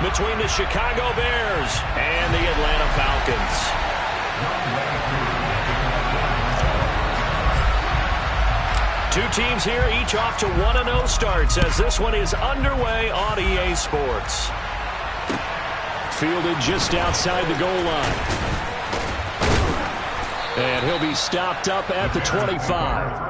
between the Chicago Bears and the Atlanta Falcons. Two teams here, each off to 1-0 starts as this one is underway on EA Sports. Fielded just outside the goal line. And he'll be stopped up at the 25.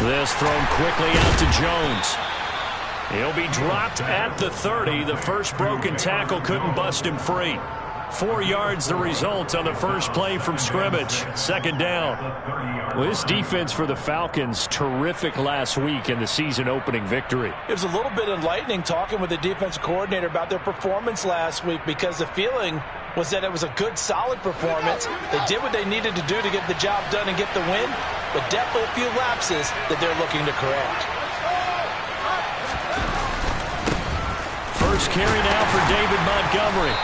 This thrown quickly out to Jones. He'll be dropped at the 30. The first broken tackle couldn't bust him free. 4 yards the result on the first play from scrimmage. Second down. Well, this defense for the Falcons, terrific last week in the season-opening victory. It was a little bit enlightening talking with the defensive coordinator about their performance last week because the feeling was that it was a good, solid performance. They did what they needed to do to get the job done and get the win, but definitely a few lapses that they're looking to correct. First carry now for David Montgomery.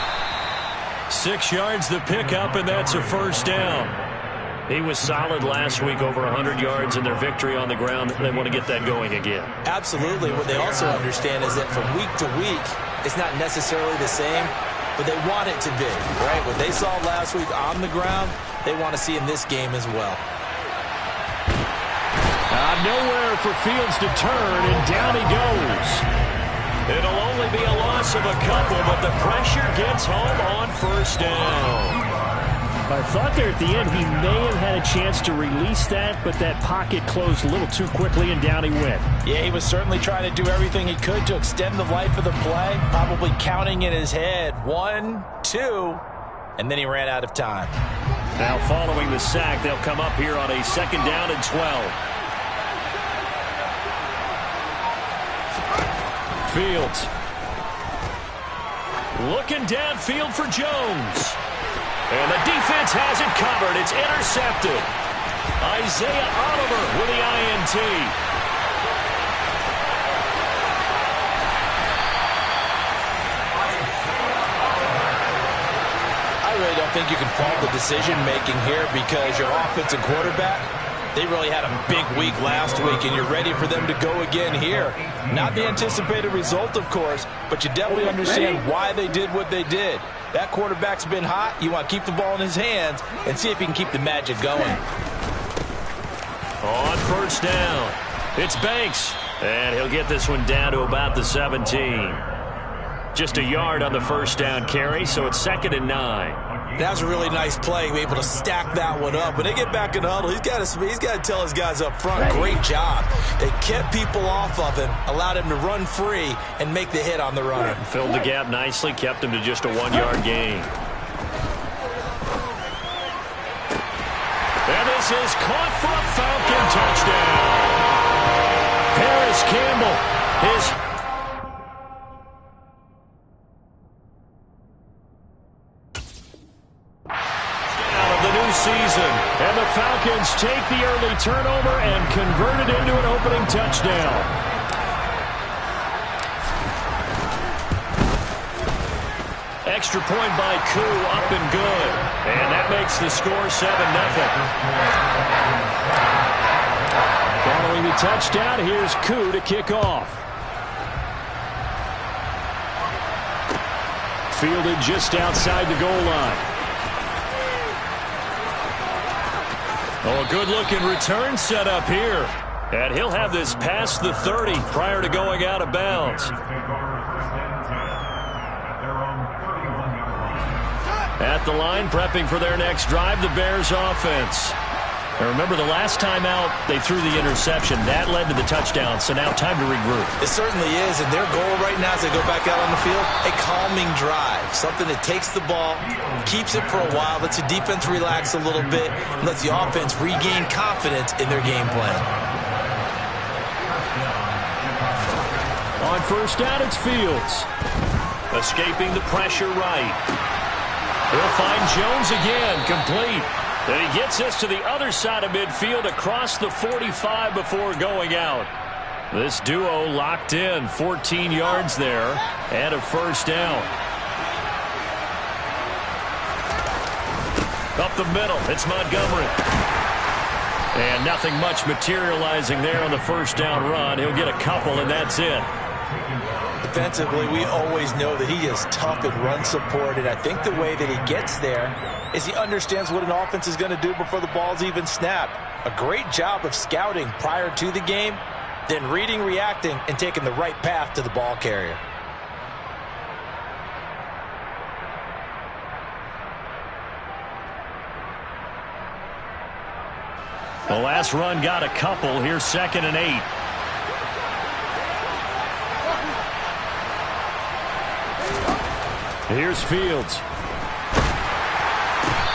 6 yards the pickup, and that's a first down. He was solid last week, over 100 yards in their victory on the ground. They want to get that going again. Absolutely. What they also understand is that from week to week, it's not necessarily the same, but they want it to be, right? What they saw last week on the ground, they want to see in this game as well. Nowhere for Fields to turn, and down he goes. It'll only be a loss of a couple, but the pressure gets home on first down. I thought there at the end he may have had a chance to release that, but that pocket closed a little too quickly, and down he went. Yeah, he was certainly trying to do everything he could to extend the life of the play, probably counting in his head 1, 2, and then he ran out of time. Now following the sack, they'll come up here on a second down and 12. Fields. Looking downfield for Jones. And the defense has it covered. It's intercepted. Isaiah Oliver with the INT. I really don't think you can fault the decision-making here because your offensive quarterback, they really had a big week last week, and you're ready for them to go again here. Not the anticipated result, of course, but you definitely understand why they did what they did. That quarterback's been hot. You want to keep the ball in his hands and see if he can keep the magic going. On first down, it's Banks, and he'll get this one down to about the 17. Just a yard on the first down carry, so it's 2nd and 9. That was a really nice play, able to stack that one up. When they get back in the huddle, he's got to tell his guys up front, great job. They kept people off of him, allowed him to run free, and make the hit on the runner. Filled the gap nicely, kept him to just a 1-yard gain. And this is caught for a Falcon touchdown. Paris Campbell, his season, and the Falcons take the early turnover and convert it into an opening touchdown. Extra point by Koo, up and good, and that makes the score 7-0. Following the touchdown, here's Koo to kick off. Fielded just outside the goal line. Oh, a good-looking return set up here. And he'll have this past the 30 prior to going out of bounds. At the line, prepping for their next drive, the Bears offense. Now remember, the last time out, they threw the interception. That led to the touchdown, so now time to regroup. It certainly is, and their goal right now as they go back out on the field, a calming drive. Something that takes the ball, keeps it for a while, lets the defense relax a little bit, and lets the offense regain confidence in their game plan. On first down, it's Fields. Escaping the pressure right. He'll find Jones again, complete. And he gets this to the other side of midfield across the 45 before going out. This duo locked in, 14 yards there and a first down. Up the middle, it's Montgomery. And nothing much materializing there on the first down run. He'll get a couple, and that's it. Defensively, we always know that he is tough in run support, and I think the way that he gets there is he understands what an offense is going to do before the ball's even snapped. A great job of scouting prior to the game, then reading, reacting, and taking the right path to the ball carrier. The last run got a couple. Here's 2nd and 8. Here's Fields.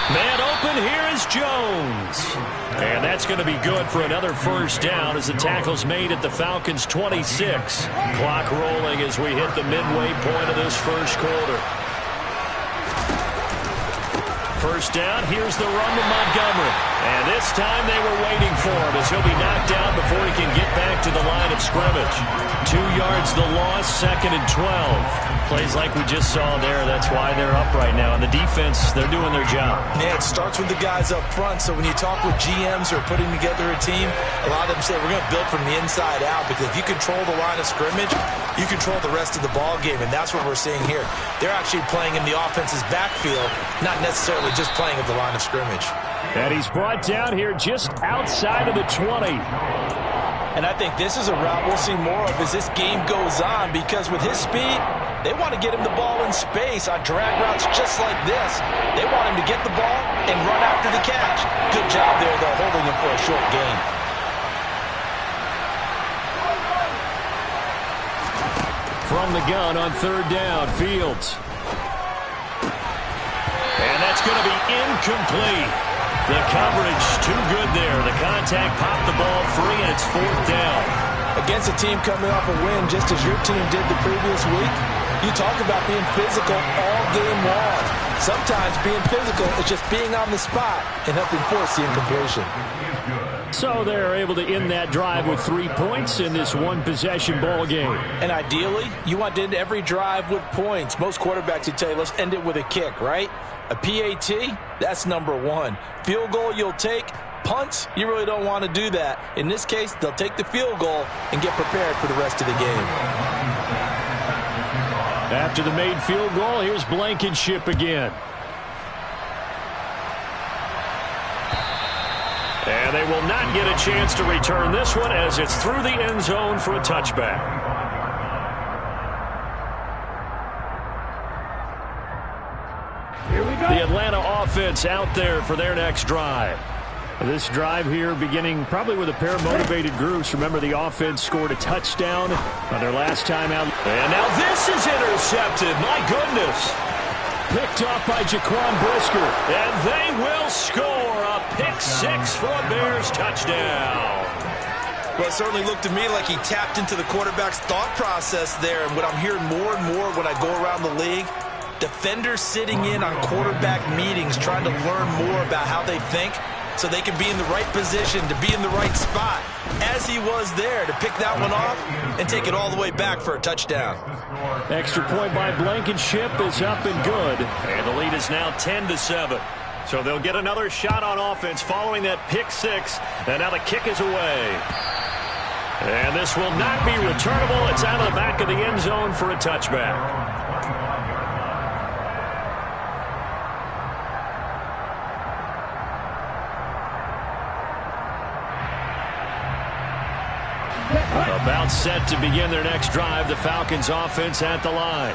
Man open, here is Jones. And that's going to be good for another first down as the tackle's made at the Falcons' 26. Clock rolling as we hit the midway point of this first quarter. First down, here's the run to Montgomery. And this time they were waiting for him as he'll be knocked down before he can get back to the line of scrimmage. 2 yards the loss, 2nd and 12. Plays like we just saw there. That's why they're up right now. And the defense, they're doing their job. Yeah, it starts with the guys up front. So when you talk with GMs who are putting together a team, a lot of them say we're going to build from the inside out, because if you control the line of scrimmage, you control the rest of the ball game, and that's what we're seeing here. They're actually playing in the offense's backfield, not necessarily just playing at the line of scrimmage. And he's brought down here just outside of the 20. And I think this is a route we'll see more of as this game goes on, because with his speed, they want to get him the ball in space on drag routes just like this. They want him to get the ball and run after the catch. Good job there, though, holding him for a short gain. From the gun on 3rd down, Fields. And that's going to be incomplete. The coverage too good there. The contact popped the ball free, and it's 4th down. Against a team coming off a win just as your team did the previous week, you talk about being physical all game long. Sometimes being physical is just being on the spot and helping force the incompletion. So they're able to end that drive with 3 points in this one-possession ball game. And ideally, you want to end every drive with points. Most quarterbacks would tell you, let's end it with a kick, right? A PAT, that's number 1. Field goal you'll take. Punts, you really don't want to do that. In this case, they'll take the field goal and get prepared for the rest of the game. After the made field goal, here's Blankenship again. And they will not get a chance to return this one as it's through the end zone for a touchback. The Atlanta offense out there for their next drive. This drive here beginning probably with a pair of motivated groups. Remember, the offense scored a touchdown on their last time out. And now this is intercepted. My goodness. Picked off by Jaquan Brisker. And they will score a pick-6 for a Bears touchdown. Well, it certainly looked to me like he tapped into the quarterback's thought process there. And what I'm hearing more and more when I go around the league, defenders sitting in on quarterback meetings trying to learn more about how they think so they can be in the right position to be in the right spot, as he was there to pick that one off and take it all the way back for a touchdown. Extra point by Blankenship is up and good. And the lead is now 10-7. So they'll get another shot on offense following that pick-6. And now the kick is away. And this will not be returnable. It's out of the back of the end zone for a touchback. About set to begin their next drive. The Falcons offense at the line.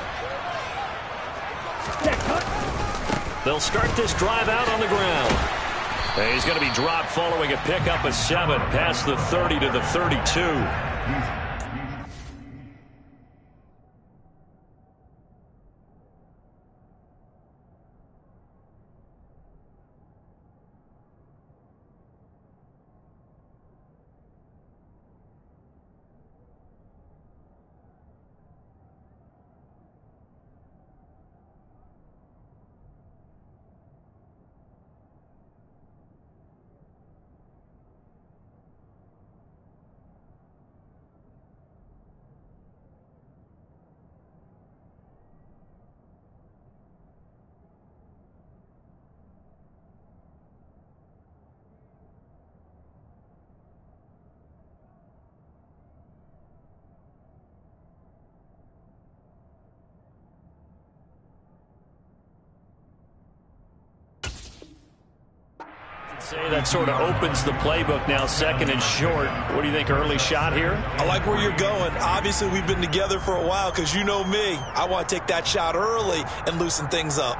They'll start this drive out on the ground. And he's going to be dropped following a pickup of 7 past the 30 to the 32. Say that sort of opens the playbook now, second and short. What do you think, early shot here? I like where you're going. Obviously, we've been together for a while because you know me. I want to take that shot early and loosen things up.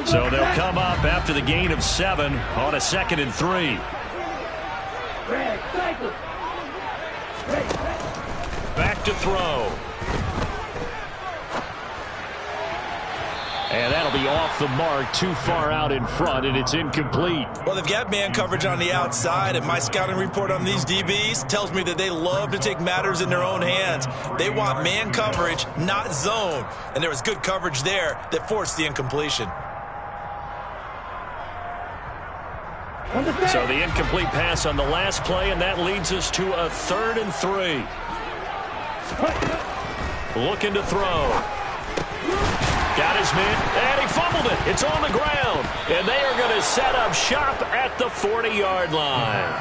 So they'll come up after the gain of 7 on a 2nd and 3. Back to throw. And that'll be off the mark, too far out in front, and it's incomplete. Well, they've got man coverage on the outside, and my scouting report on these DBs tells me that they love to take matters in their own hands. They want man coverage, not zone. And there was good coverage there that forced the incompletion. So the incomplete pass on the last play, and that leads us to a 3rd and 3. Looking to throw. Got his man, and he fumbled it. It's on the ground, and they are going to set up shop at the 40-yard line.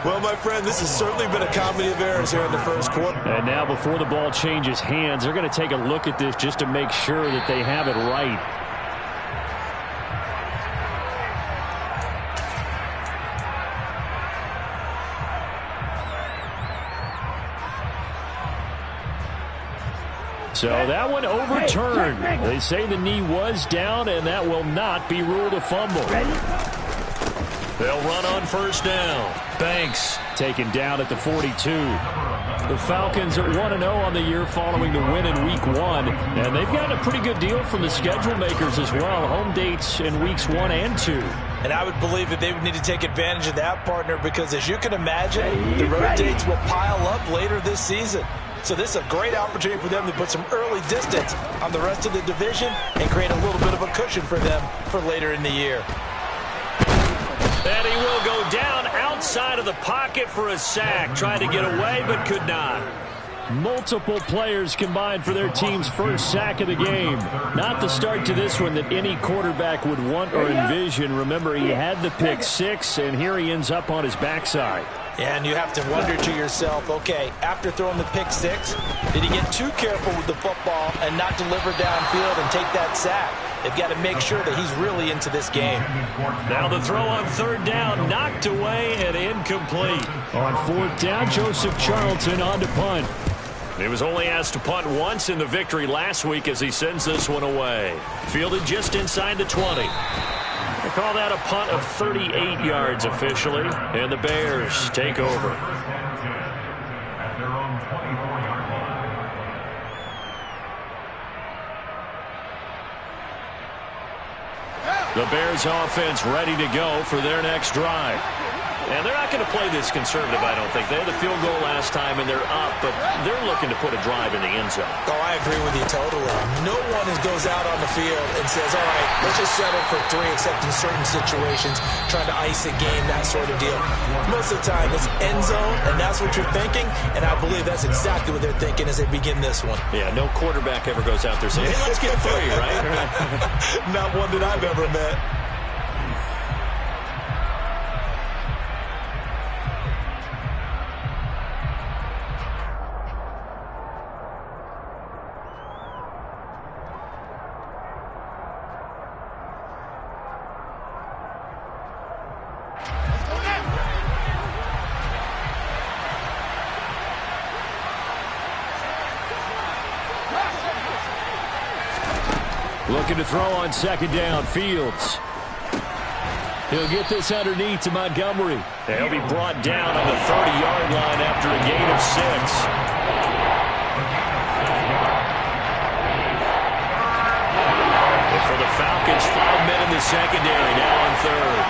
Well, my friend, this has certainly been a comedy of errors here in the first quarter. And now before the ball changes hands, they're going to take a look at this just to make sure that they have it right. So that one overturned. They say the knee was down, and that will not be ruled a fumble. They'll run on first down. Banks taken down at the 42. The Falcons are 1-0 on the year following the win in Week 1. And they've gotten a pretty good deal from the schedule makers as well. Home dates in Weeks 1 and 2. And I would believe that they would need to take advantage of that, partner, because as you can imagine, the road dates will pile up later this season. So this is a great opportunity for them to put some early distance on the rest of the division and create a little bit of a cushion for them for later in the year. And he will go down outside of the pocket for a sack. Tried to get away, but could not. Multiple players combined for their team's first sack of the game. Not the start to this one that any quarterback would want or envision. Remember, he had the pick 6, and here he ends up on his backside. And you have to wonder to yourself, okay, after throwing the pick 6, did he get too careful with the football and not deliver downfield and take that sack? They've got to make sure that he's really into this game. Now the throw on 3rd down, knocked away and incomplete. On 4th down, Joseph Charlton on to punt. He was only asked to punt once in the victory last week as he sends this one away. Fielded just inside the 20. They call that a punt of 38 yards officially, and the Bears take over. The Bears offense ready to go for their next drive. And they're not going to play this conservative, I don't think. They had the field goal last time, and they're up, but they're looking to put a drive in the end zone. Oh, I agree with you totally. No one goes out on the field and says, all right, let's just settle for 3, except in certain situations, trying to ice a game, that sort of deal. Most of the time, it's end zone, and that's what you're thinking, and I believe that's exactly what they're thinking as they begin this one. Yeah, no quarterback ever goes out there saying, hey, let's get 3, right? Not one that I've ever met. Looking to throw on 2nd down, Fields. He'll get this underneath to Montgomery. They'll be brought down on the 30-yard line after a gain of 6. And for the Falcons, 5 men in the secondary, now on 3rd.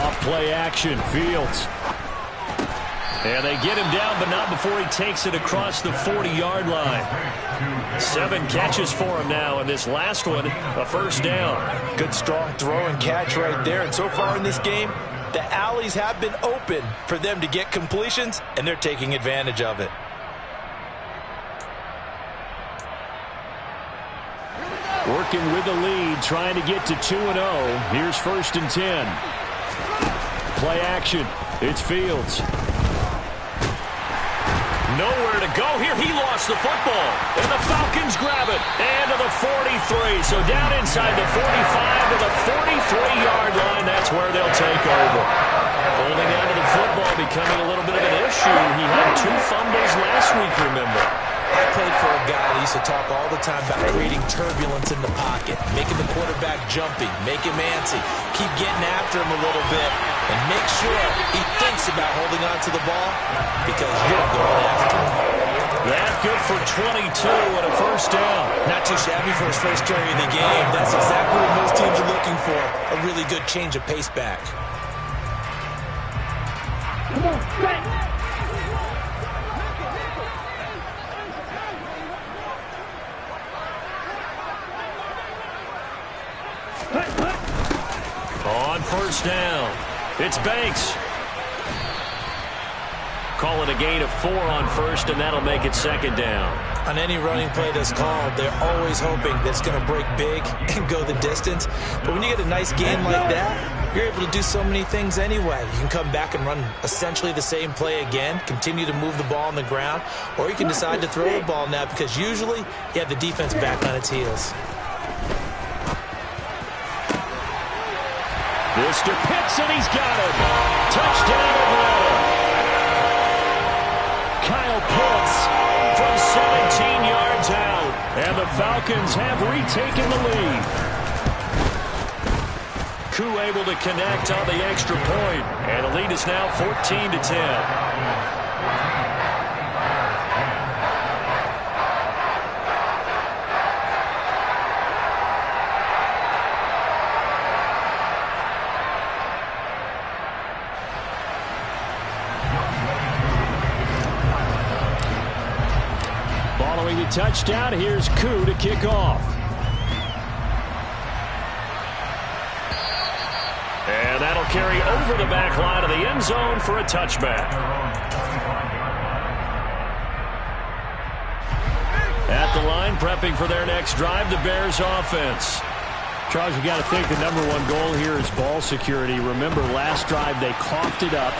Off play action, Fields. And they get him down, but not before he takes it across the 40-yard line. 7 catches for him now, and this last one, a 1st down. Good, strong throw and catch right there. And so far in this game, the alleys have been open for them to get completions, and they're taking advantage of it. Working with the lead, trying to get to 2-0. Here's 1st and 10. Play action. It's Fields. Nowhere to go here. He lost the football. And the Falcons grab it. And to the 43. So down inside the 45 to the 43-yard line. That's where they'll take over. Holding on to the football becoming a little bit of an issue. He had 2 fumbles last week, remember. I played for a guy that used to talk all the time about creating turbulence in the pocket, making the quarterback jumpy, make him antsy, keep getting after him a little bit, and make sure he thinks about holding on to the ball because you're going after him. That good for 22 and a first down. Not too shabby for his first carry of the game. That's exactly what most teams are looking for, a really good change of pace back. Come on, right. On first down, it's Banks. Call it a gain of 4 on first, and that'll make it second down. On any running play that's called, they're always hoping that it's going to break big and go the distance. But when you get a nice gain like that, you're able to do so many things anyway. You can come back and run essentially the same play again, continue to move the ball on the ground, or you can decide to throw the ball now because usually you have the defense back on its heels. This to Pitts, and he's got it. Touchdown Atlanta. Kyle Pitts from 17 yards out. And the Falcons have retaken the lead. Koo able to connect on the extra point. And the lead is now 14-10. Following the touchdown, here's Koo to kick off. And that'll carry over the back line of the end zone for a touchback. At the line, prepping for their next drive, the Bears offense. Charles, you got to think the #1 goal here is ball security. Remember, last drive they coughed it up.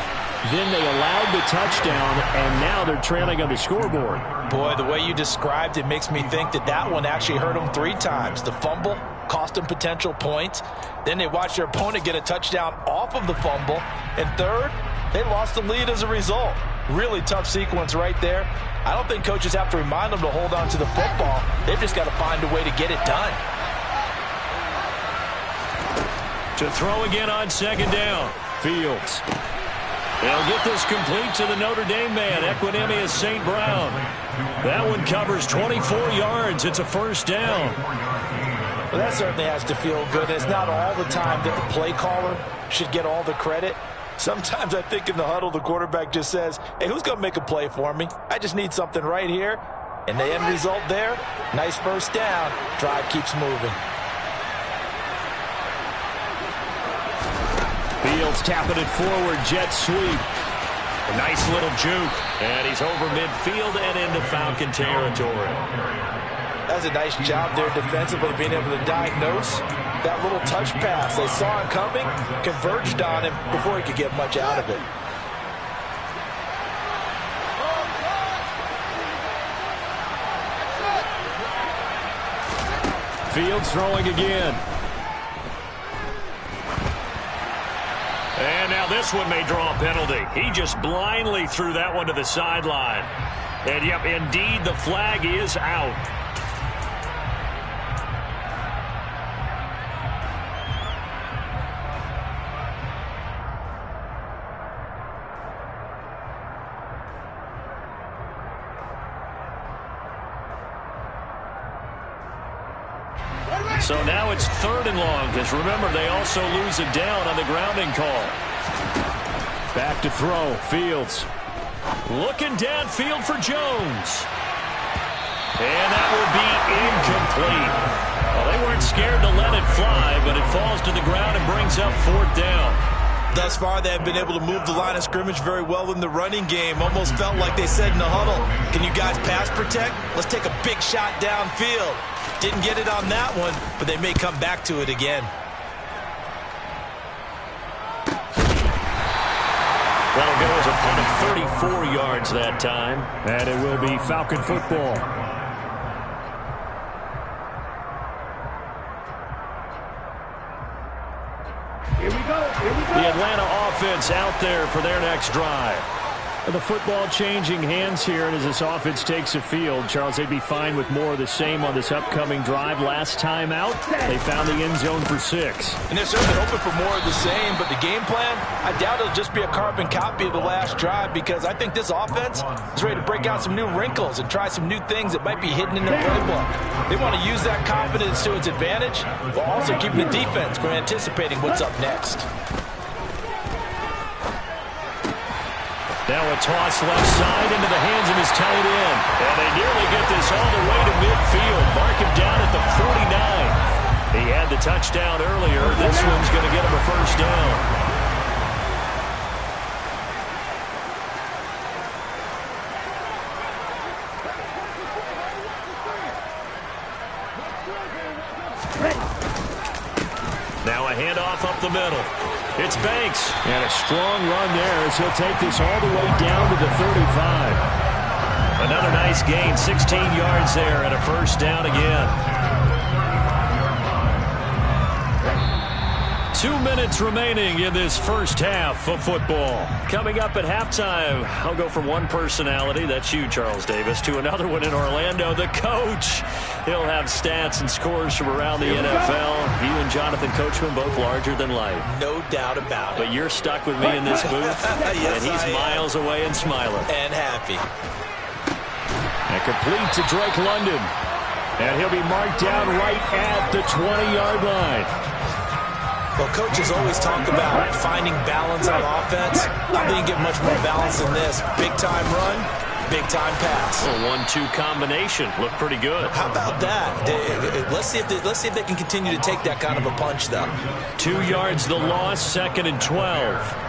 Then they allowed the touchdown, and now they're trailing on the scoreboard. Boy, the way you described it makes me think that that one actually hurt them 3 times. The fumble cost them potential points. Then they watched their opponent get a touchdown off of the fumble. And third, they lost the lead as a result. Really tough sequence right there. I don't think coaches have to remind them to hold on to the football. They've just got to find a way to get it done. To throw again on second down, Fields. They'll get this complete to the Notre Dame man, Equanimeous St. Brown. That one covers 24 yards. It's a first down. Well, that certainly has to feel good. It's not all the time that the play caller should get all the credit. Sometimes I think in the huddle, the quarterback just says, hey, who's going to make a play for me? I just need something right here. And the end result there, nice first down. Drive keeps moving. Fields tapping it forward, jet sweep. A nice little juke. And he's over midfield and into Falcon territory. That's a nice job there defensively, being able to diagnose that little touch pass. They saw him coming, converged on him before he could get much out of it. Fields throwing again. And now this one may draw a penalty. He just blindly threw that one to the sideline. And, yep, indeed, the flag is out. So now it's 3rd and long, because remember, they also lose it down on the grounding call. Back to throw, Fields. Looking downfield for Jones. And that will be incomplete. Well, they weren't scared to let it fly, but it falls to the ground and brings up 4th down. Thus far, they have been able to move the line of scrimmage very well in the running game. Almost felt like they said in the huddle, can you guys pass protect? Let's take a big shot downfield. Didn't get it on that one, but they may come back to it again. That'll go as a punt of 34 yards that time. And it will be Falcon football. Here we go. Here we go. The Atlanta offense out there for their next drive. The football changing hands here, and as this offense takes the field, Charles, they'd be fine with more of the same on this upcoming drive. Last time out, they found the end zone for 6. And they're certainly hoping for more of the same, but the game plan, I doubt it'll just be a carbon copy of the last drive, because I think this offense is ready to break out some new wrinkles and try some new things that might be hidden in their playbook. They want to use that confidence to its advantage, while also keeping the defense from anticipating what's up next. Now a toss left side into the hands of his tight end. And they nearly get this all the way to midfield. Mark him down at the 49. He had the touchdown earlier. This one's going to get him a first down. Now a handoff up the middle. It's Banks. And a strong run there as he'll take this all the way down to the 35. Another nice gain, 16 yards there and a first down again. 2 minutes remaining in this first half of football. Coming up at halftime, I'll go from one personality, that's you, Charles Davis, to another one in Orlando, the coach. He'll have stats and scores from around the NFL. You and Jonathan Coachman both larger than life. No doubt about it. But you're stuck with me in this booth, Yes, and he's miles away and smiling. And happy. And complete to Drake London. And he'll be marked down right at the 20-yard line. Well, coaches always talk about finding balance on offense. I think you get much more balance than this. Big-time run, big-time pass. A 1-2 combination. Looked pretty good. How about that? Let's see if they can continue to take that kind of a punch, though. 2 yards the loss, 2nd and 12.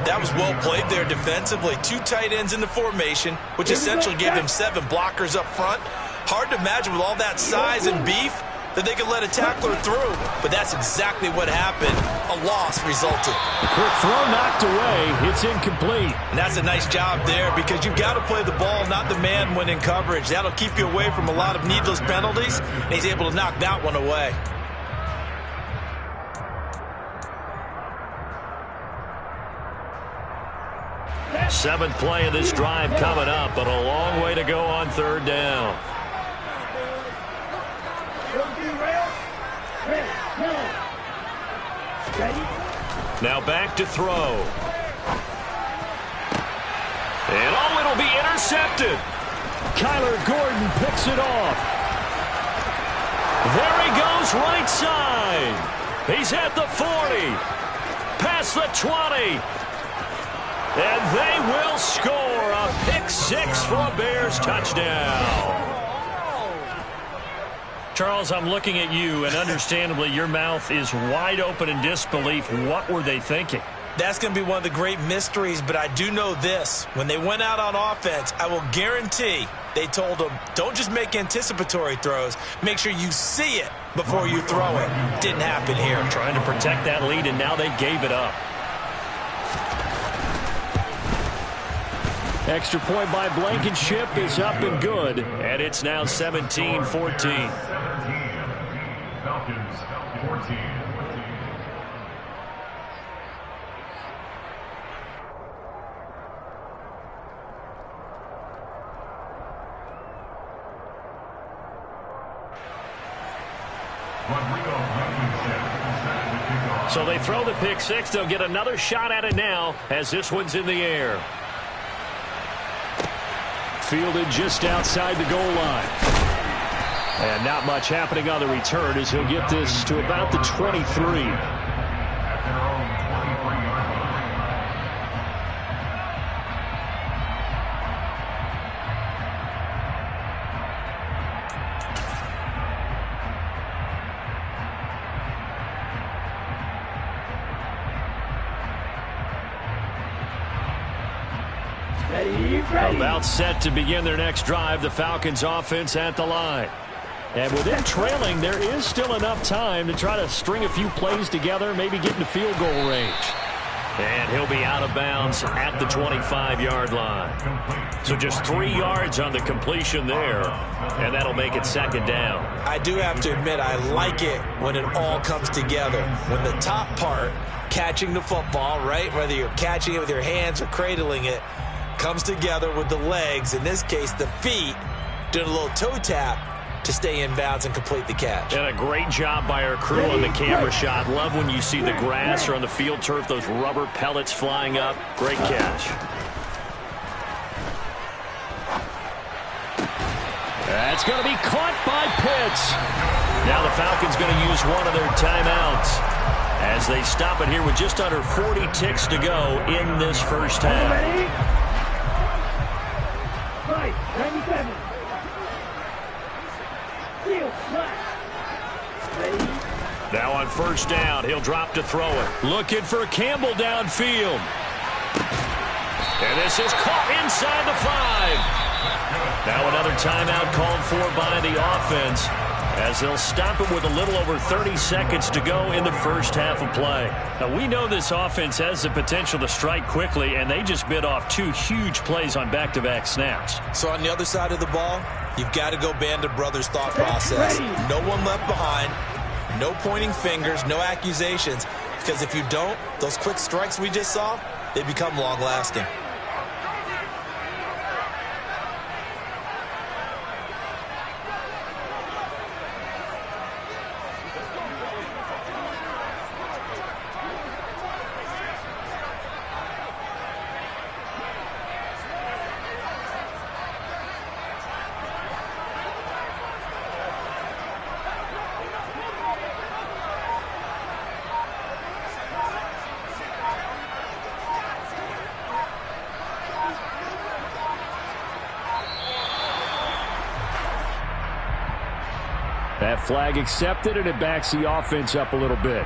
That was well played there defensively. 2 tight ends in the formation, which essentially gave them 7 blockers up front. Hard to imagine with all that size and beef that they could let a tackler through. But that's exactly what happened. A loss resulted. Quick throw knocked away. It's incomplete. And that's a nice job there, because you've got to play the ball, not the man when in coverage. That'll keep you away from a lot of needless penalties. And he's able to knock that one away. Seventh play of this drive coming up, but a long way to go on 3rd down. Now back to throw. And oh, it'll be intercepted. Kyler Gordon picks it off. There he goes, right side. He's at the 40. Past the 20. And they will score a pick-6 for a Bears touchdown. Charles, I'm looking at you, and understandably, your mouth is wide open in disbelief. What were they thinking? That's going to be one of the great mysteries, but I do know this. When they went out on offense, I will guarantee they told them, don't just make anticipatory throws. Make sure you see it before you throw it. Didn't happen here. Trying to protect that lead, and now they gave it up. Extra point by Blankenship is up and good. And it's now 17-14. Falcons 14. So they throw the pick-6. They'll get another shot at it now as this one's in the air. Fielded just outside the goal line. And not much happening on the return as he'll get this to about the 23. About set to begin their next drive, the Falcons offense at the line. And with them trailing, there is still enough time to try to string a few plays together, maybe get into field goal range. And he'll be out of bounds at the 25-yard line. So just 3 yards on the completion there, and that'll make it second down. I do have to admit, I like it when it all comes together. When the top part, catching the football, right, whether you're catching it with your hands or cradling it, comes together with the legs, in this case the feet, doing a little toe tap to stay in bounds and complete the catch. And a great job by our crew on the camera shot. Love when you see the grass or on the field turf, those rubber pellets flying up. Great catch. That's going to be caught by Pitts. Now the Falcons going to use one of their timeouts as they stop it here with just under 40 ticks to go in this first half. Right, 97. Now on first down, he'll drop to throw it. Looking for Campbell downfield. And this is caught inside the 5. Now another timeout called for by the offense as they'll stop it with a little over 30 seconds to go in the first half of play. Now we know this offense has the potential to strike quickly, and they just bit off 2 huge plays on back-to-back snaps. So on the other side of the ball, you've got to go Band of Brothers thought process. No one left behind. No pointing fingers, no accusations, because if you don't, those quick strikes we just saw, they become long-lasting. That flag accepted, and it backs the offense up a little bit.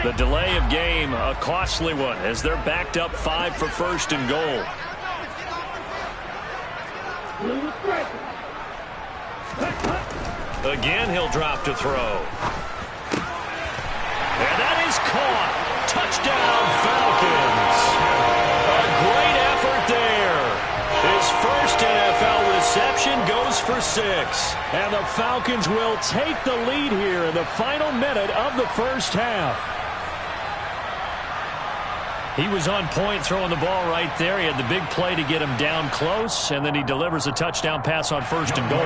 The delay of game, a costly one, as they're backed up 5 for first and goal. Again, he'll drop to throw. And that is caught. Touchdown, Falcons. A great effort there. His first NFL reception goes for 6. And the Falcons will take the lead here in the final minute of the first half. He was on point throwing the ball right there. He had the big play to get him down close, and then he delivers a touchdown pass on first and goal.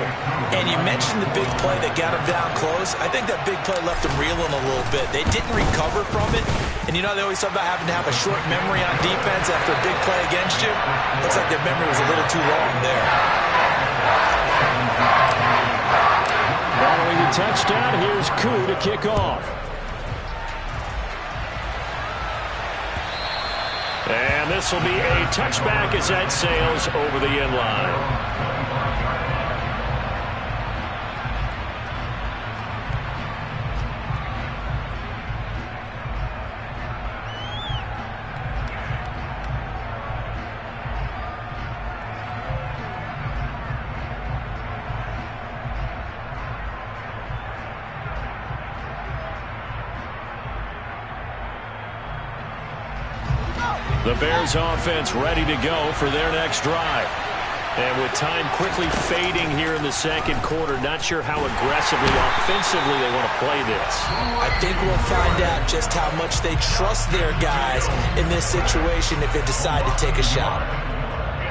And you mentioned the big play that got him down close. I think that big play left him reeling a little bit. They didn't recover from it. And you know they always talk about having to have a short memory on defense after a big play against you. Looks like their memory was a little too long there. Following the touchdown, here's Koo to kick off. And this will be a touchback as that sails over the end line. The Bears offense ready to go for their next drive. And with time quickly fading here in the second quarter, not sure how aggressively, offensively they want to play this. I think we'll find out just how much they trust their guys in this situation if they decide to take a shot.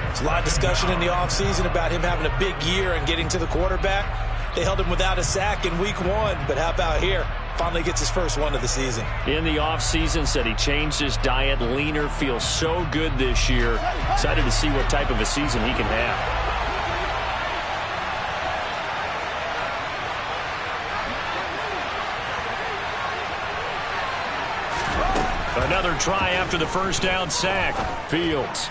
There's a lot of discussion in the offseason about him having a big year and getting to the quarterback. They held him without a sack in week 1, but how about here? Finally gets his first one of the season. In the offseason, said he changed his diet, leaner, feels so good this year. Excited to see what type of a season he can have. Another try after the first down sack. Fields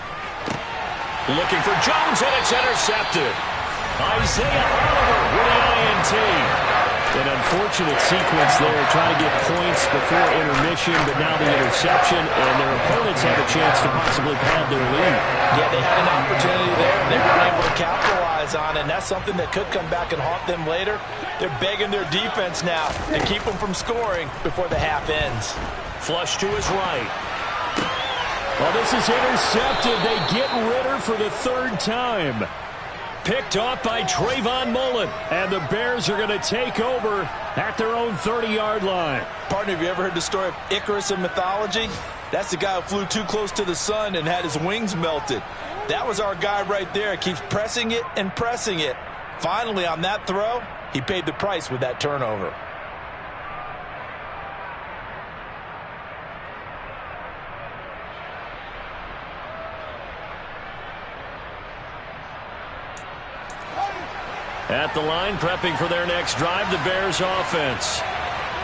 looking for Jones, and it's intercepted. Isaiah Oliver with the INT. An unfortunate sequence there, trying to get points before intermission, but now the interception, and their opponents have a chance to possibly pad their lead. Yeah, they had an opportunity there, and they weren't able to capitalize. capitalize on it, and that's something that could come back and haunt them later. They're begging their defense now to keep them from scoring before the half ends. Flush to his right. Well, this is intercepted. They get Ridder for the third time. Picked off by Trayvon Mullen. And the Bears are going to take over at their own 30-yard line. Partner, have you ever heard the story of Icarus in mythology? That's the guy who flew too close to the sun and had his wings melted. That was our guy right there. Keeps pressing it and pressing it. Finally, on that throw, he paid the price with that turnover. At the line, prepping for their next drive, the Bears offense.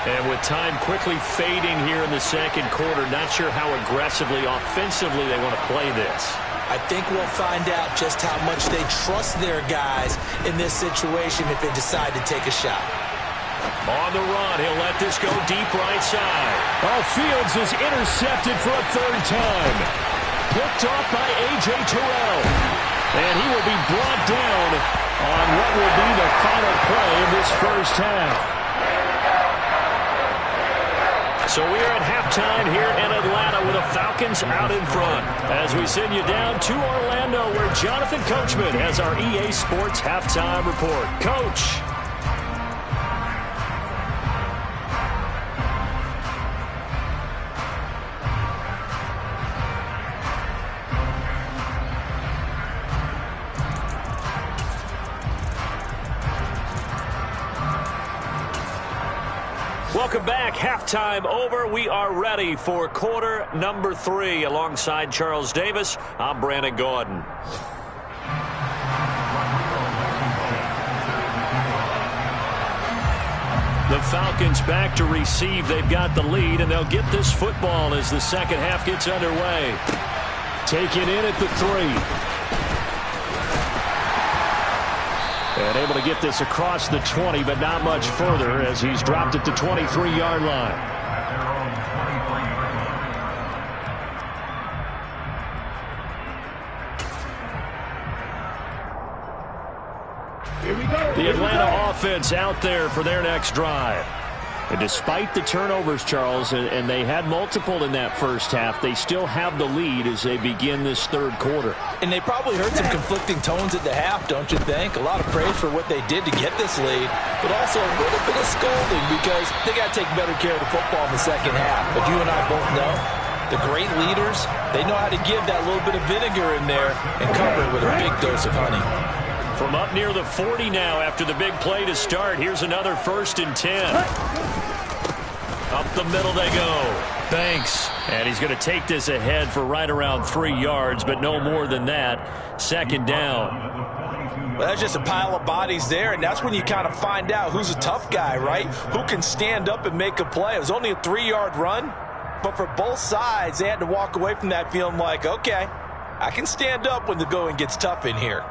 And with time quickly fading here in the second quarter, not sure how aggressively, offensively they want to play this. I think we'll find out just how much they trust their guys in this situation if they decide to take a shot. On the run, he'll let this go deep right side. Oh, Fields is intercepted for a third time. Picked off by A.J. Terrell. And he will be brought down on what will be the final play of this first half. So we are at halftime here in Atlanta with the Falcons out in front. As we send you down to Orlando where Jonathan Coachman has our EA Sports halftime report. Coach. Welcome back. Halftime over. We are ready for quarter number 3. Alongside Charles Davis, I'm Brandon Gaudin. The Falcons back to receive. They've got the lead, and they'll get this football as the second half gets underway. Taken in at the 3. And able to get this across the 20, but not much further as he's dropped it to 23-yard line. Here we go. The Atlanta offense out there for their next drive. And despite the turnovers, Charles, and they had multiple in that first half, they still have the lead as they begin this third quarter. And they probably heard some conflicting tones at the half, don't you think? A lot of praise for what they did to get this lead, but also a little bit of scolding because they got to take better care of the football in the second half. But you and I both know the great leaders, they know how to give that little bit of vinegar in there and cover it with a big dose of honey. From up near the 40 now after the big play to start, here's another 1st and 10. Up the middle they go. Banks. And he's going to take this ahead for right around 3 yards, but no more than that. Second down. Well, that's just a pile of bodies there, and that's when you kind of find out who's a tough guy, right? Who can stand up and make a play. It was only a 3-yard run, but for both sides, they had to walk away from that feeling like, okay, I can stand up when the going gets tough in here.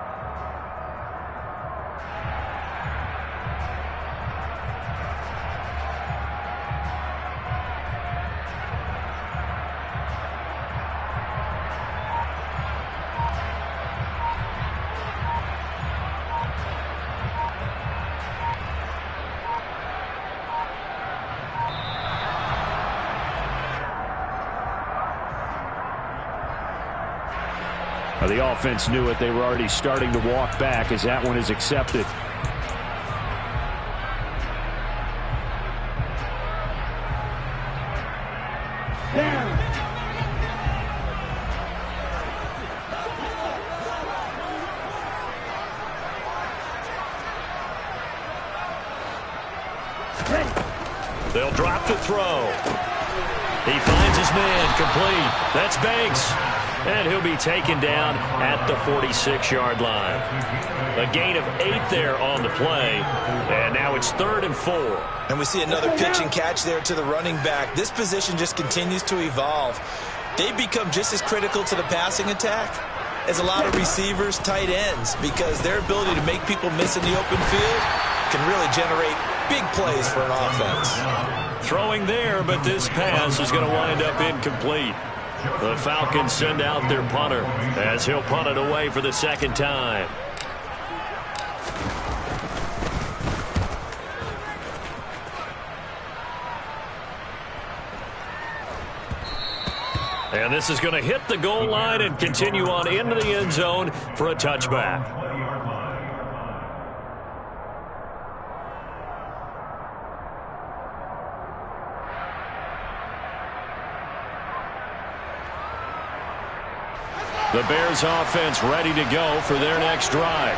The offense knew it. They were already starting to walk back as that one is accepted. Down. They'll drop the throw. He finds his man complete. That's Banks. And he'll be taken down at the 46-yard line. A gain of 8 there on the play. And now it's 3rd and 4. And we see another pitch and catch there to the running back. This position just continues to evolve. They become just as critical to the passing attack as a lot of receivers, tight ends, because their ability to make people miss in the open field can really generate big plays for an offense. Throwing there, but this pass is going to wind up incomplete. The Falcons send out their punter as he'll punt it away for the second time. And this is going to hit the goal line and continue on into the end zone for a touchback. The Bears offense ready to go for their next drive.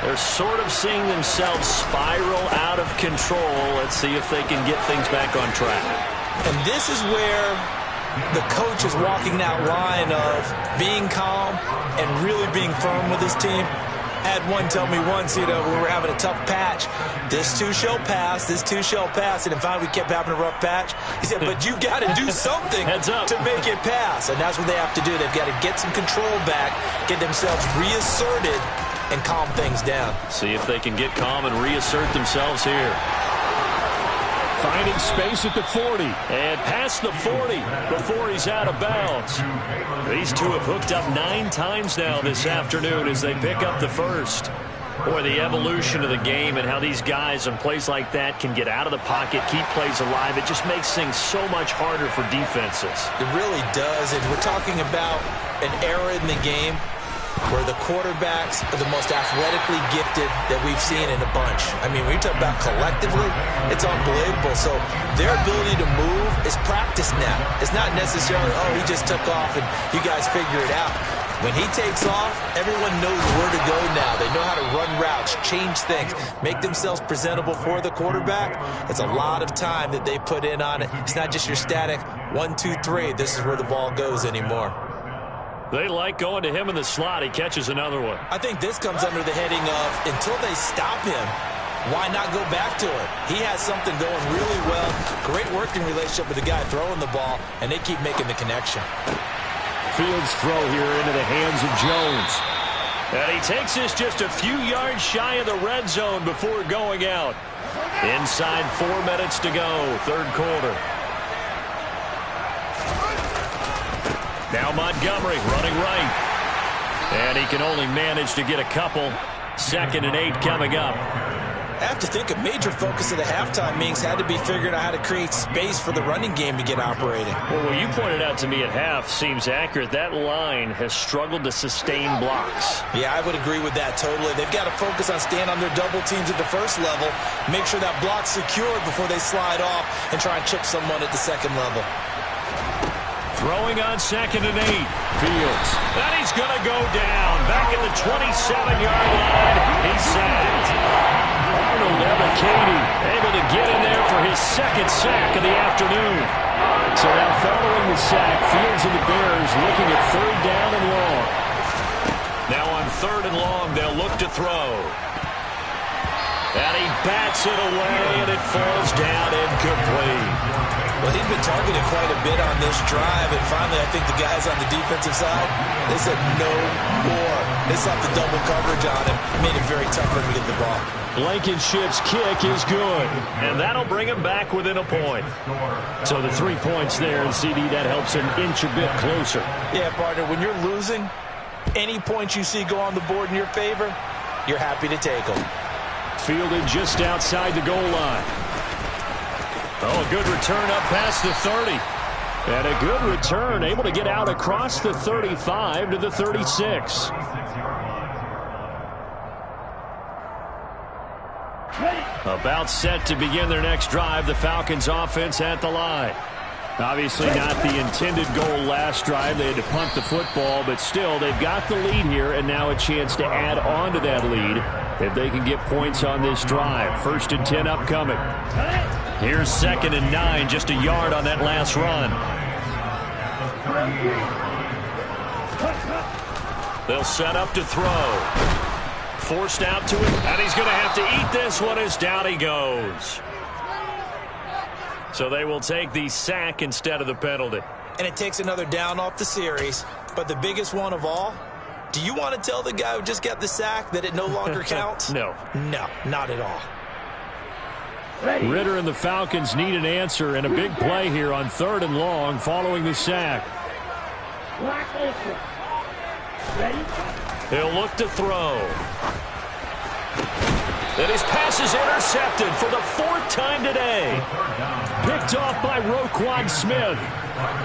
They're sort of seeing themselves spiral out of control. Let's see if they can get things back on track. And this is where the coach is walking that line of being calm and really being firm with his team. I had one tell me once, we were having a tough patch. This too shall pass, this too shall pass. And finally we kept having a rough patch. He said, but you got to do something to make it pass. And that's what they have to do. They've got to get some control back, get themselves reasserted, and calm things down. See if they can get calm and reassert themselves here. Finding space at the 40. And past the 40 before he's out of bounds. These two have hooked up 9 times now this afternoon as they pick up the first. Boy, the evolution of the game and how these guys on plays like that can get out of the pocket, keep plays alive, it just makes things so much harder for defenses. It really does. And we're talking about an era in the game where the quarterbacks are the most athletically gifted that we've seen in a bunch. I mean, when you talk about collectively, it's unbelievable. So their ability to move is practiced now. It's not necessarily, oh, he just took off and you guys figure it out. When he takes off, everyone knows where to go now. They know how to run routes, change things, make themselves presentable for the quarterback. It's a lot of time that they put in on it. It's not just your static 1, 2, 3. This is where the ball goes anymore. They like going to him in the slot. He catches another one. I think this comes under the heading of until they stop him, why not go back to it? He has something going really well. Great working relationship with the guy throwing the ball, and they keep making the connection. Fields throw here into the hands of Jones. And he takes this just a few yards shy of the red zone before going out. Inside 4 minutes to go, third quarter. Now Montgomery running right. And he can only manage to get a couple. 2nd and 8 coming up. I have to think a major focus of the halftime meetings had to be figuring out how to create space for the running game to get operating. Well, what you pointed out to me at half seems accurate. That line has struggled to sustain blocks. Yeah, I would agree with that totally. They've got to focus on staying on their double teams at the first level, make sure that block's secured before they slide off and try and chip someone at the second level. Throwing on 2nd and 8. Fields. And he's going to go down. Back at the 27-yard line. He's sacked. Arnold Ebiketie able to get in there for his 2nd sack of the afternoon. So now following the sack, Fields and the Bears looking at 3rd down and long. Now on 3rd and long, they'll look to throw. And he bats it away, and it falls down incomplete. Well, he's been targeted quite a bit on this drive, and finally I think the guys on the defensive side, they said no more. They stopped the double coverage on him. It made it very tough for him to get the ball. Blankenship's kick is good, and that'll bring him back within a point. So the 3 points there, and CD, that helps him inch a bit closer. Yeah, partner, when you're losing, any points you see go on the board in your favor, you're happy to take them. Fielded just outside the goal line. Oh, a good return up past the 30. And a good return, able to get out across the 35 to the 36. About set to begin their next drive, the Falcons offense at the line. Obviously not the intended goal last drive. They had to punt the football, but still they've got the lead here, and now a chance to add on to that lead if they can get points on this drive. 1st and 10 upcoming. Here's 2nd and 9, just a yard on that last run. They'll set up to throw. Forced out to it, and he's going to have to eat this one as down he goes. So they will take the sack instead of the penalty. And it takes another down off the series. But the biggest one of all, do you want to tell the guy who just got the sack that it no longer counts? No. No, not at all. Ritter and the Falcons need an answer, and a big play here on 3rd and long following the sack. He'll look to throw. And his pass is intercepted for the 4th time today. Picked off by Roquan Smith.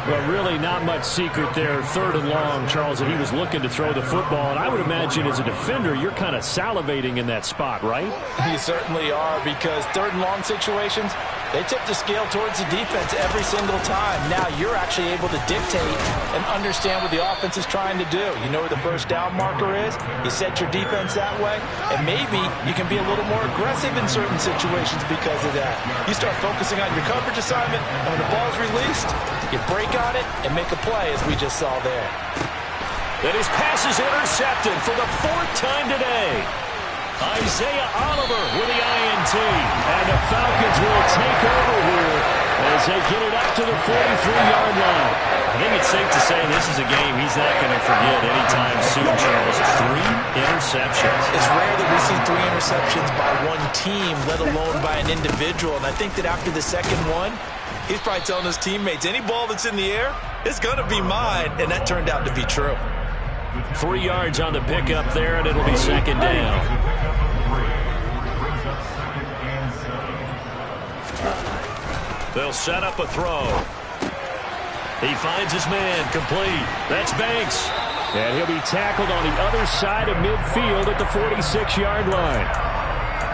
Well, really not much secret there. 3rd and long, Charles, and he was looking to throw the football. And I would imagine as a defender, you're kind of salivating in that spot, right? You certainly are, because 3rd and long situations, they tip the scale towards the defense every single time. Now you're actually able to dictate and understand what the offense is trying to do. You know where the first down marker is. You set your defense that way, and maybe you can be a little more aggressive in certain situations because of that. You start focusing on your coverage assignment, and when the ball's released, you break on it and make a play, as we just saw there. And his pass is intercepted for the 4th time today. Isaiah Oliver with the INT. And the Falcons will take over here as they get it up to the 43-yard line. I think it's safe to say this is a game he's not going to forget anytime soon, Charles. 3 interceptions. It's rare that we see 3 interceptions by one team, let alone by an individual. And I think that after the second one, he's probably telling his teammates, any ball that's in the air, it's going to be mine. And that turned out to be true. 3 yards on the pickup there, and it'll be 2nd down. They'll set up a throw. He finds his man, complete. That's Banks. And he'll be tackled on the other side of midfield at the 46-yard line.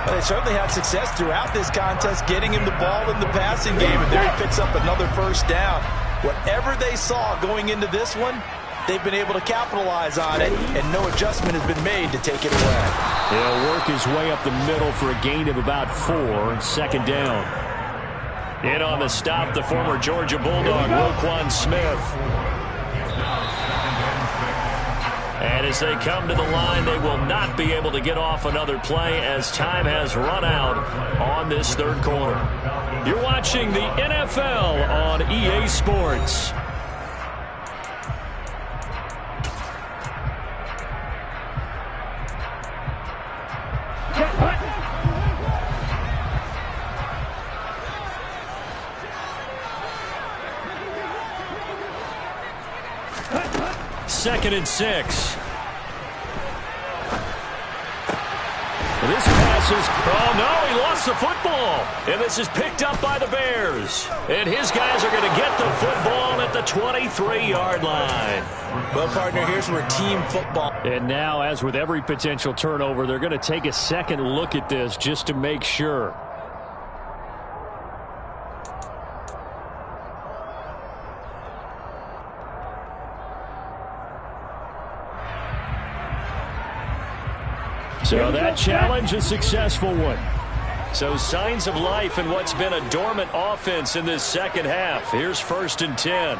Well, they certainly had success throughout this contest getting him the ball in the passing game, and there he picks up another 1st down. Whatever they saw going into this one, they've been able to capitalize on it, and no adjustment has been made to take it away. He'll work his way up the middle for a gain of about 4, 2nd down. In on the stop, the former Georgia Bulldog, Roquan Smith. And as they come to the line, they will not be able to get off another play as time has run out on this 3rd quarter. You're watching the NFL on EA Sports. Second and 6. This pass is, oh no, he lost the football. And this is picked up by the Bears. And his guys are going to get the football at the 23-yard line. Well, partner, here's where team football. And now, as with every potential turnover, they're going to take a second look at this just to make sure. So that challenge, a successful one. So signs of life in what's been a dormant offense in this second half. Here's 1st and 10.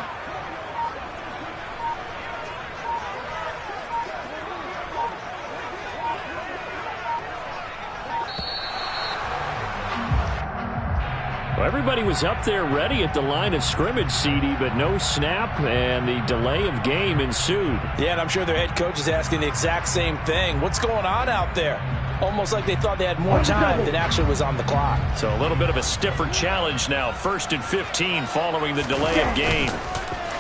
Well, everybody was up there ready at the line of scrimmage, CD, but no snap, and the delay of game ensued. Yeah, and I'm sure their head coach is asking the exact same thing. What's going on out there? Almost like they thought they had more time than actually was on the clock. So a little bit of a stiffer challenge now. 1st and 15 following the delay of game.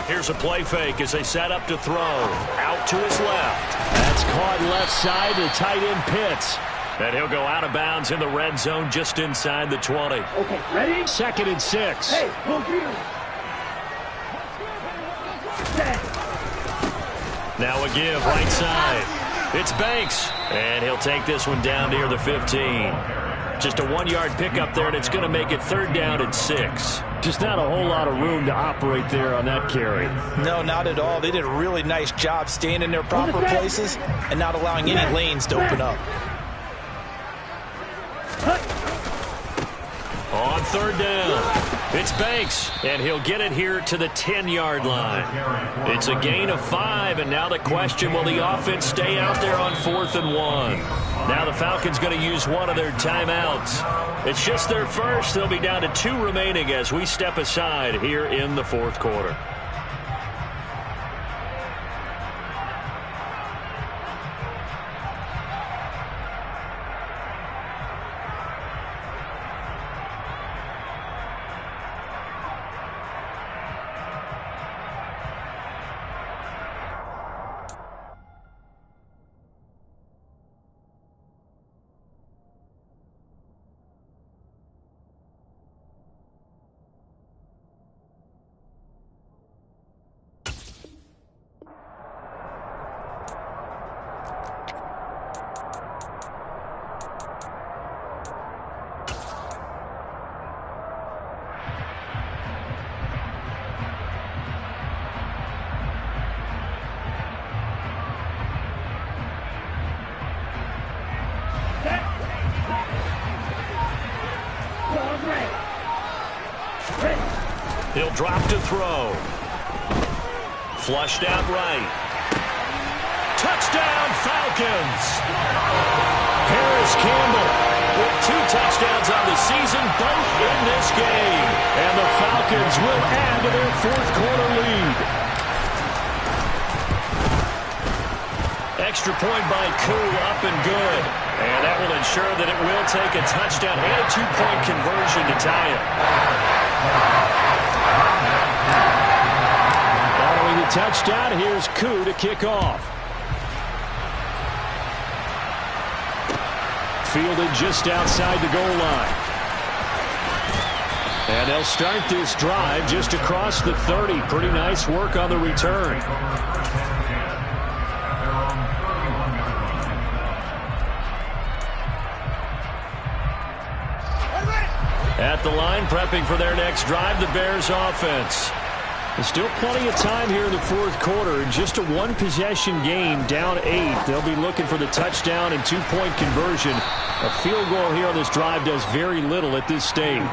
Here's a play fake as they set up to throw. Out to his left. That's caught left side to tight end Pitts. And he'll go out of bounds in the red zone just inside the 20. Okay, ready? 2nd and 6. Hey, go through. Now a give right side. It's Banks. And he'll take this one down near the 15. Just a 1-yard pickup there, and it's going to make it 3rd down and 6. Just not a whole lot of room to operate there on that carry. No, not at all. They did a really nice job staying in their proper places and not allowing any lanes to open up. On 3rd down, it's Banks, and he'll get it here to the 10-yard line. It's a gain of 5, and now the question, will the offense stay out there on 4th and 1? Now the Falcons going to use one of their timeouts. It's just their first. They'll be down to 2 remaining as we step aside here in the 4th quarter. Set. Ball ready. Ready. He'll drop to throw. Flushed out right. Touchdown, Falcons! Harris Campbell with 2 touchdowns on the season, both in this game. And the Falcons will add to their 4th quarter lead. Extra point by Koo, up and good. And that will ensure that it will take a touchdown and a 2-point conversion to tie it. Following the touchdown, here's Koo to kick off. Fielded just outside the goal line. And they'll start this drive just across the 30. Pretty nice work on the return. At the line, prepping for their next drive, the Bears offense. There's still plenty of time here in the 4th quarter. Just a 1-possession game, down 8. They'll be looking for the touchdown and 2-point conversion. A field goal here on this drive does very little at this stage.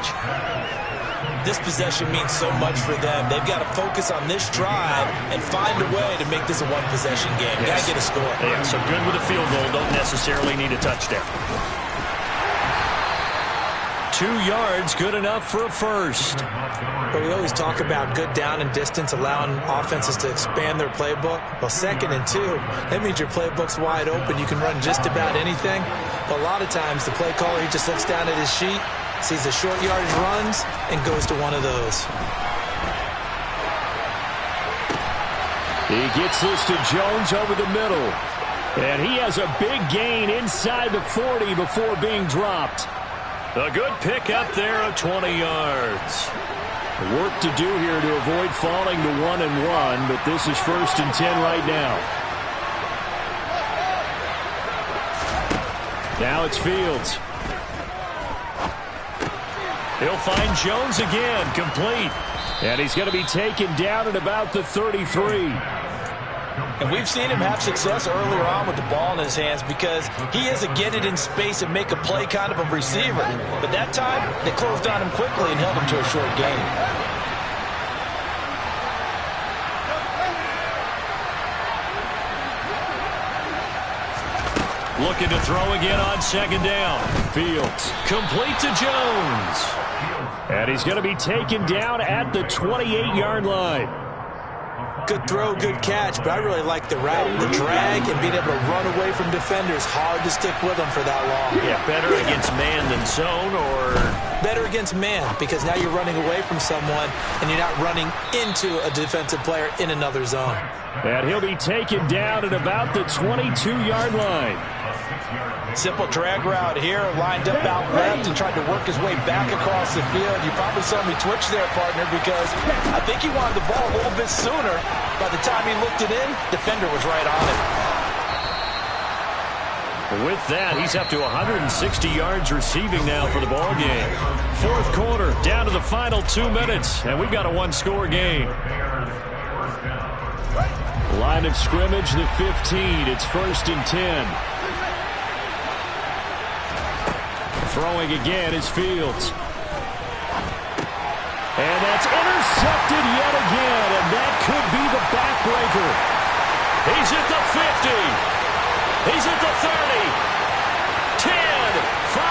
This possession means so much for them. They've got to focus on this drive and find a way to make this a 1-possession game. Yes. Got to get a score. Yeah, so good with a field goal. Don't necessarily need a touchdown. 2 yards, good enough for a first. But we always talk about good down and distance, allowing offenses to expand their playbook. Well, 2nd and 2, that means your playbook's wide open. You can run just about anything. But a lot of times, the play caller, he just looks down at his sheet, sees the short yardage runs, and goes to one of those. He gets this to Jones over the middle. And he has a big gain inside the 40 before being dropped. A good pick up there of 20 yards. Work to do here to avoid falling to 1-1, but this is 1st and 10 right now. Now it's Fields. He'll find Jones again, complete. And he's going to be taken down at about the 33. And we've seen him have success earlier on with the ball in his hands because he is a get it in space and make a play kind of a receiver. But that time, they closed on him quickly and held him to a short gain. Looking to throw again on 2nd down. Fields. Complete to Jones. And he's going to be taken down at the 28-yard line. Good throw, good catch, but I really like the route, the drag, and being able to run away from defenders. Hard to stick with them for that long. Yeah, better against man than zone, or? Better against man, because now you're running away from someone, and you're not running into a defensive player in another zone. And he'll be taken down at about the 22-yard line. Simple drag route here, lined up out left and tried to work his way back across the field. You probably saw me twitch there, partner, because I think he wanted the ball a little bit sooner. By the time he looked it in, defender was right on it. With that, he's up to 160 yards receiving now for the ball game. 4th quarter, down to the final 2 minutes, and we've got a 1-score game. Line of scrimmage, the 15. It's 1st and 10. Throwing again is Fields. And that's intercepted yet again, and that could be the backbreaker. He's at the 50. He's at the 30. 10, 5,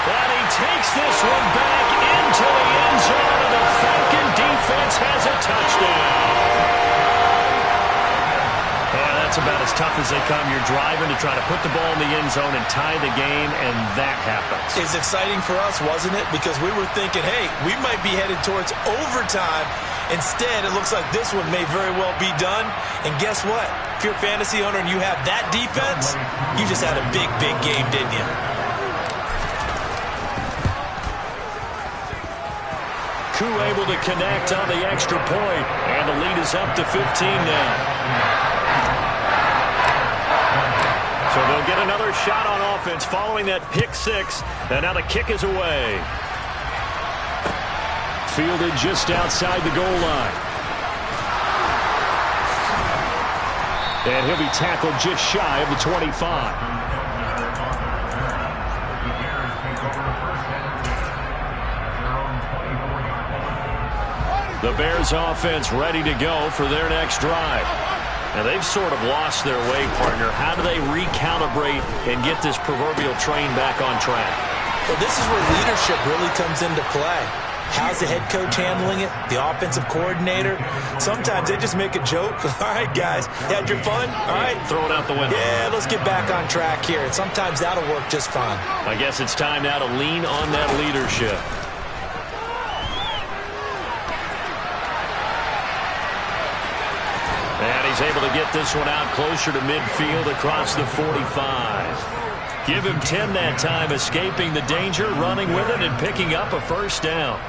and he takes this one back into the end zone, and the Falcon defense has a touchdown. Yeah, that's about as tough as they come. You're driving to try to put the ball in the end zone and tie the game, and that happens. It's exciting for us, wasn't it? Because we were thinking, hey, we might be headed towards overtime. Instead, it looks like this one may very well be done. And guess what? If you're a fantasy owner and you have that defense, you just had a big, big game, didn't you? Koo able to connect on the extra point, and the lead is up to 15 now. So they'll get another shot on offense following that pick 6, and now the kick is away. Fielded just outside the goal line. And he'll be tackled just shy of the 25. The Bears offense ready to go for their next drive. Now, they've sort of lost their way, partner. How do they recalibrate and get this proverbial train back on track? Well, this is where leadership really comes into play. How's the head coach handling it? The offensive coordinator? Sometimes they just make a joke. All right, guys, you had your fun? All right. Throw it out the window. Yeah, let's get back on track here. And sometimes that'll work just fine. I guess it's time now to lean on that leadership. And he's able to get this one out closer to midfield across the 45. Give him 10 that time, escaping the danger, running with it, and picking up a first down.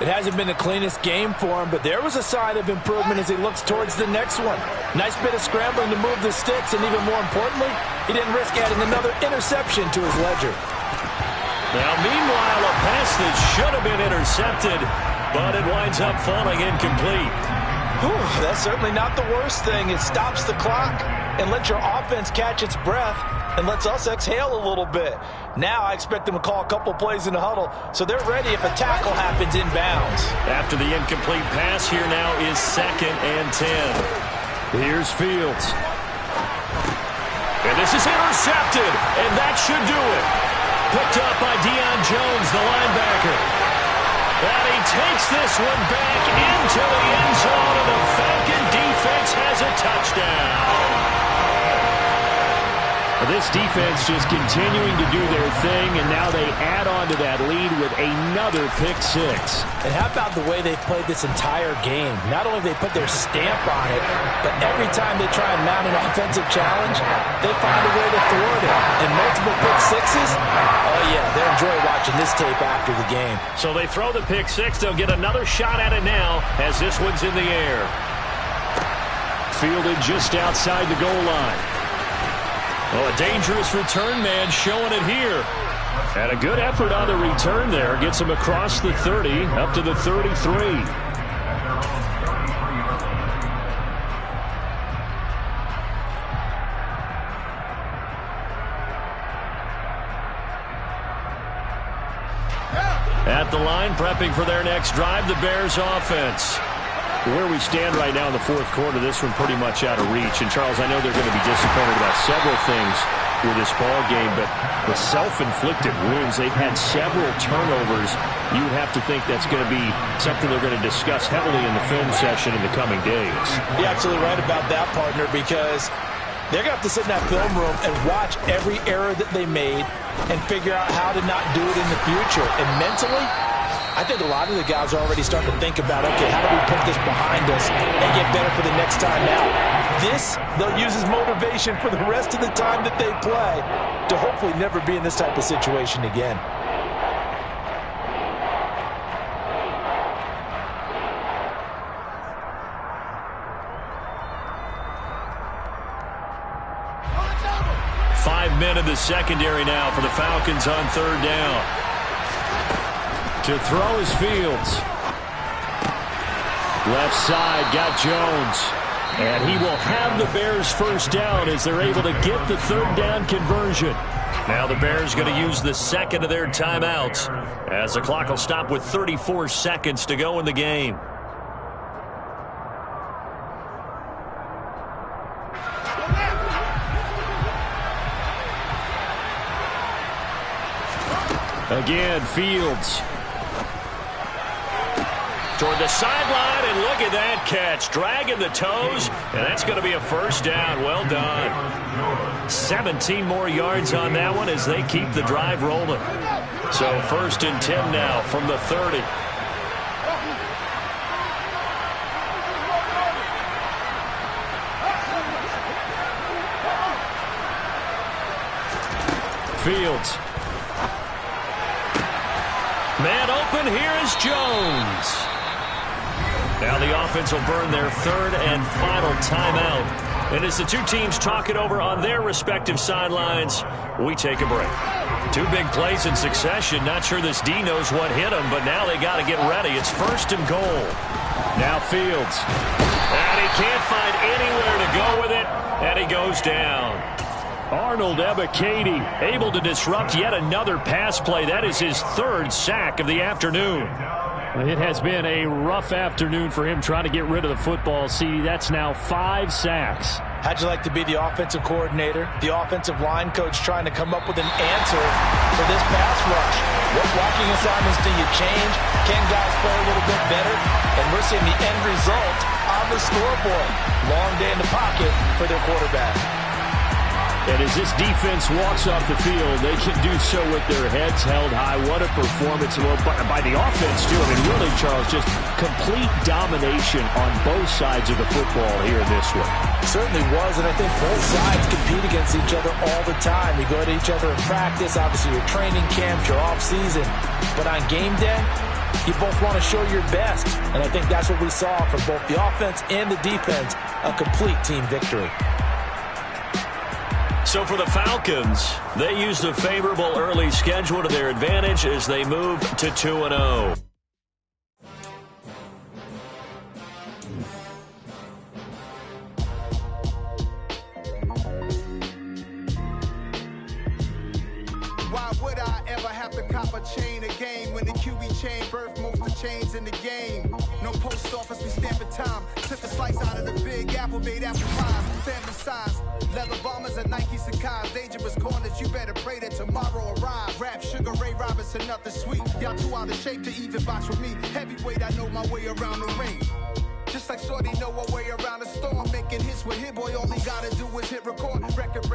It hasn't been the cleanest game for him, but there was a sign of improvement as he looks towards the next one. Nice bit of scrambling to move the sticks, and even more importantly, he didn't risk adding another interception to his ledger. Now, meanwhile, a pass that should have been intercepted, but it winds up falling incomplete. Whew, that's certainly not the worst thing. It stops the clock and lets your offense catch its breath and lets us exhale a little bit. Now I expect them to call a couple plays in the huddle, so they're ready if a tackle happens inbounds. After the incomplete pass, here now is 2nd and 10. Here's Fields. And this is intercepted, and that should do it. Picked up by Deion Jones, the linebacker. And he takes this one back into the end zone, and the Falcon defense has a touchdown. This defense just continuing to do their thing, and now they add on to that lead with another pick six. And how about the way they've played this entire game? Not only have they put their stamp on it, but every time they try and mount an offensive challenge, they find a way to thwart it. And multiple pick sixes, oh yeah, they'll enjoy watching this tape after the game. So they throw the pick six. They'll get another shot at it now as this one's in the air. Fielded just outside the goal line. Oh, a dangerous return man showing it here. And a good effort on the return there. Gets him across the 30, up to the 33. At the line, prepping for their next drive, the Bears offense. Where we stand right now in the fourth quarter, this one pretty much out of reach. And, Charles, I know they're going to be disappointed about several things with this ball game, but the self-inflicted wounds, they've had several turnovers. You would have to think that's going to be something they're going to discuss heavily in the film session in the coming days. You're absolutely right about that, partner, because they're going to have to sit in that film room and watch every error that they made and figure out how to not do it in the future. And mentally, I think a lot of the guys are already starting to think about, okay, how do we put this behind us and get better for the next time out? This, they'll use as motivation for the rest of the time that they play to hopefully never be in this type of situation again. Five men in the secondary now for the Falcons on third down. To throw is Fields. Left side, got Jones. And he will have the Bears first down as they're able to get the third down conversion. Now the Bears going to use the second of their timeouts as the clock will stop with 34 seconds to go in the game. Again, Fields. Toward the sideline, and look at that catch. Dragging the toes, and that's going to be a first down. Well done. 17 more yards on that one as they keep the drive rolling. So 1st and 10 now from the 30. Fields. Man open, here is Jones. Now the offense will burn their third and final timeout. And as the two teams talk it over on their respective sidelines, we take a break. Two big plays in succession. Not sure this D knows what hit him, but now they got to get ready. It's 1st and goal. Now Fields. And he can't find anywhere to go with it, and he goes down. Arnold Ebiketie able to disrupt yet another pass play. That is his 3rd sack of the afternoon. It has been a rough afternoon for him trying to get rid of the football. See, that's now 5 sacks. How'd you like to be the offensive coordinator, the offensive line coach trying to come up with an answer for this pass rush? What blocking assignments do you change? Can guys play a little bit better? And we're seeing the end result on the scoreboard. Long day in the pocket for their quarterback. And as this defense walks off the field, they can do so with their heads held high. What a performance by the offense, too. I mean, really, Charles, just complete domination on both sides of the football here in this one. Certainly was, and I think both sides compete against each other all the time. You go to each other in practice, obviously your training camps, your off-season. But on game day, you both want to show your best. And I think that's what we saw from both the offense and the defense, a complete team victory. So for the Falcons, they used a favorable early schedule to their advantage as they move to 2-0. Why would I ever have to cop a chain again when the QB chain birthed most of the chains in the game? No post office, we stamping time. Took a slice out of the big apple, made apple pies, family size. Leather bombers and Nike Sacai's, dangerous corners, you better pray that tomorrow arrive. Rap, Sugar Ray Robinson, nothing sweet. Y'all too out of shape to even box with me. Heavyweight, I know my way around the ring. Just like Shorty know her way around the storm. Making hits with Hit Boy, all he gotta do is hit record. Record